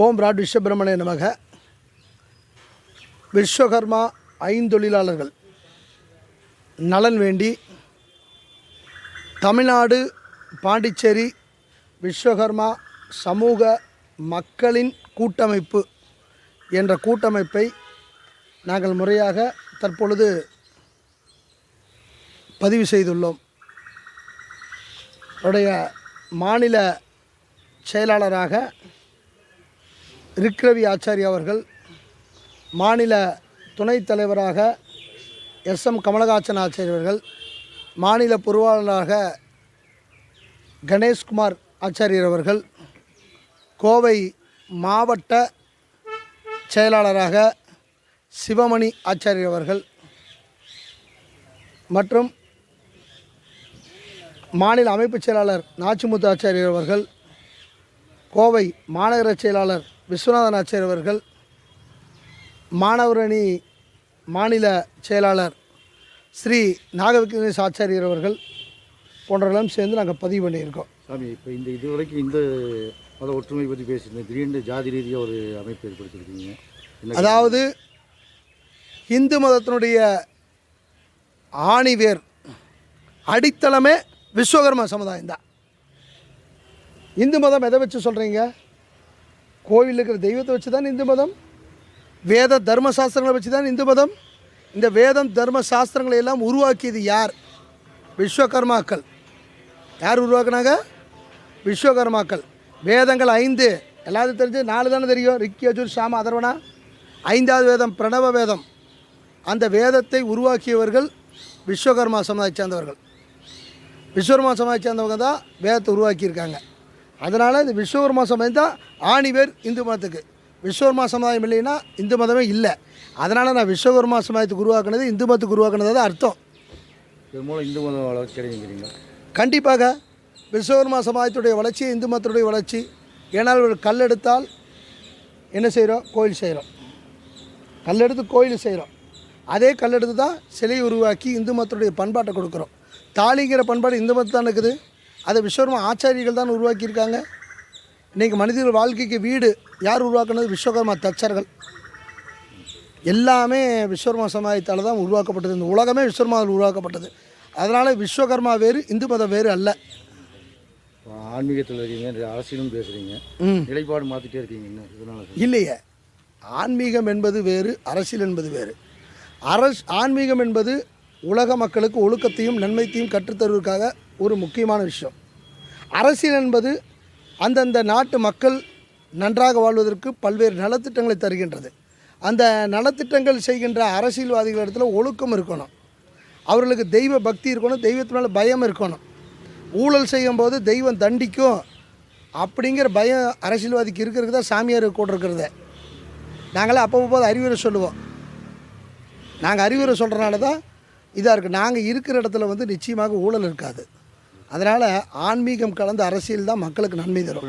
ஓம் rod விஸ்வபிரமணே நமக. விஸ்வகர்மா ஐந்தொழிலாளர்கள் நலன் வேண்டி தமிழ்நாடு பாண்டிச்சேரி விஸ்வகர்மா சமூக மக்களின் கூட்டமைப்பு என்ற கூட்டமைப்பை நாங்கள் முறையாக தற்பொழுது பதிவு செய்துள்ளோம். அவருடைய மாநில செயலாளராக ரிக்ரவி ஆச்சாரி அவர்கள், மாநில துணைத் தலைவராக எஸ்எம் கமலஹாசன் ஆச்சாரி அவர்கள், மாநில பொருளாளராக கணேஷ்குமார் ஆச்சாரியர் அவர்கள், கோவை மாவட்ட செயலாளராக சிவமணி ஆச்சாரியர் அவர்கள் மற்றும் மாநில அமைப்பு செயலாளர் நாச்சிமுத்து ஆச்சாரியர் அவர்கள், கோவை மாநகர செயலாளர் விஸ்வநாதன் ஆச்சாரியர் அவர்கள், மாணவரணி மாநில செயலாளர் ஸ்ரீ நாகவிக்னேஷ் ஆச்சாரியர் அவர்கள் போன்றவர்களும் சேர்ந்து நாங்கள் பதிவு பண்ணியிருக்கோம். சாமி, இப்போ இதுவரைக்கும் இந்த மத ஒற்றுமை பற்றி பேசியிருந்தேன். திடீர்னு ஜாதி ரீதியாக ஒரு அமைப்பு ஏற்படுத்தியிருக்கீங்க. அதாவது இந்து மதத்தினுடைய ஆணிவேர் அடித்தளமே விஸ்வகர்மா சமுதாயம் தான். இந்து மதம் எதை வச்சு சொல்கிறீங்க? கோவில் இருக்கிற தெய்வத்தை வச்சு தான் இந்து மதம். வேத தர்மசாஸ்திரங்களை வச்சு தான் இந்து மதம். இந்த வேதம் தர்ம சாஸ்திரங்களை எல்லாம் உருவாக்கியது யார்? விஸ்வகர்மாக்கள். யார் உருவாக்குனாங்க? விஸ்வகர்மாக்கள். வேதங்கள் 5 எல்லாத்தையும் தெரிஞ்சு 4 தானே தெரியும். ரிக் யஜுர் சாம அதர்வனா. 5வது வேதம் பிரணவ வேதம். அந்த வேதத்தை உருவாக்கியவர்கள் விஸ்வகர்மா சமுதாயத்தை சேர்ந்தவர்கள். விஸ்வகர்மா சமுதாயத்தை சேர்ந்தவங்க தான் வேதத்தை உருவாக்கியிருக்காங்க. அதனால் இந்த விஸ்வகர்மா சமுதாயம் தான் ஆணிவேர் இந்து மதத்துக்கு. விஸ்வகர்மா சமுதாயம் இல்லைன்னா இந்து மதமே இல்லை. அதனால் நான் விஸ்வகர்மா சமுதாயத்துக்கு உருவாக்குனது இந்து மதத்துக்கு உருவாக்குனது தான் அர்த்தம். இது மூலம் இந்து மதம் வளர்ச்சி அடைகிறீங்க. கண்டிப்பாக விஸ்வகர்மா சமுதாயத்துடைய வளர்ச்சி இந்து மதத்துடைய வளர்ச்சி. ஏன்னால் ஒரு கல் எடுத்தால் என்ன செய்கிறோம்? கோயில் செய்கிறோம். கல் எடுத்து கோயில் செய்கிறோம். அதே கல் எடுத்து தான் சிலையை உருவாக்கி இந்து மதத்துடைய பண்பாட்டை கொடுக்குறோம். தாலிங்கிற பண்பாடு இந்து மதம் தான் இருக்குது. அதை விஸ்வகர்மா ஆச்சாரிகள் தான் உருவாக்கியிருக்காங்க. இன்றைக்கி மனிதர்கள் வாழ்க்கைக்கு வீடு யார் உருவாக்குனது? விஸ்வகர்மா தச்சர்கள். எல்லாமே விஸ்வகர்மா சமுதாயத்தால் தான் உருவாக்கப்பட்டது. இந்த உலகமே விஸ்வகர்மாவில் உருவாக்கப்பட்டது. அதனால் விஸ்வகர்மா வேறு இந்து மதம் வேறு அல்ல. ஆன்மீகத்தில் இருக்கீங்க, அரசியலும் பேசுகிறீங்க, நிலைப்பாடு மாற்றிட்டே இருக்கீங்க. இதனால் இல்லையே. ஆன்மீகம் என்பது வேறு, அரசியல் என்பது வேறு. ஆன்மீகம் என்பது உலக மக்களுக்கு ஒழுக்கத்தையும் நன்மைத்தையும் கற்றுத்தருவதற்காக ஒரு முக்கியமான விஷயம். அரசியல் என்பது அந்தந்த நாட்டு மக்கள் நன்றாக வாழ்வதற்கு பல்வேறு நலத்திட்டங்களை தருகின்றது. அந்த நலத்திட்டங்கள் செய்கின்ற அரசியல்வாதிகள் இடத்துல ஒழுக்கம் இருக்கணும். அவர்களுக்கு தெய்வ பக்தி இருக்கணும், தெய்வத்தினால பயம் இருக்கணும். ஊழல் செய்யும்போது தெய்வம் தண்டிக்கும் அப்படிங்கிற பயம் அரசியல்வாதிக்கு இருக்கிறது தான் சாமியார் கூட இருக்கிறத. நாங்களே அப்பப்போது அறிவுரை சொல்லுவோம். நாங்கள் அறிவுரை சொல்கிறனால தான் இதாக இருக்குது. நாங்கள் இருக்கிற இடத்துல நிச்சயமாக ஊழல் இருக்காது. அதனால் ஆன்மீகம் கலந்த அரசியல் தான் மக்களுக்கு நன்மை தரும்.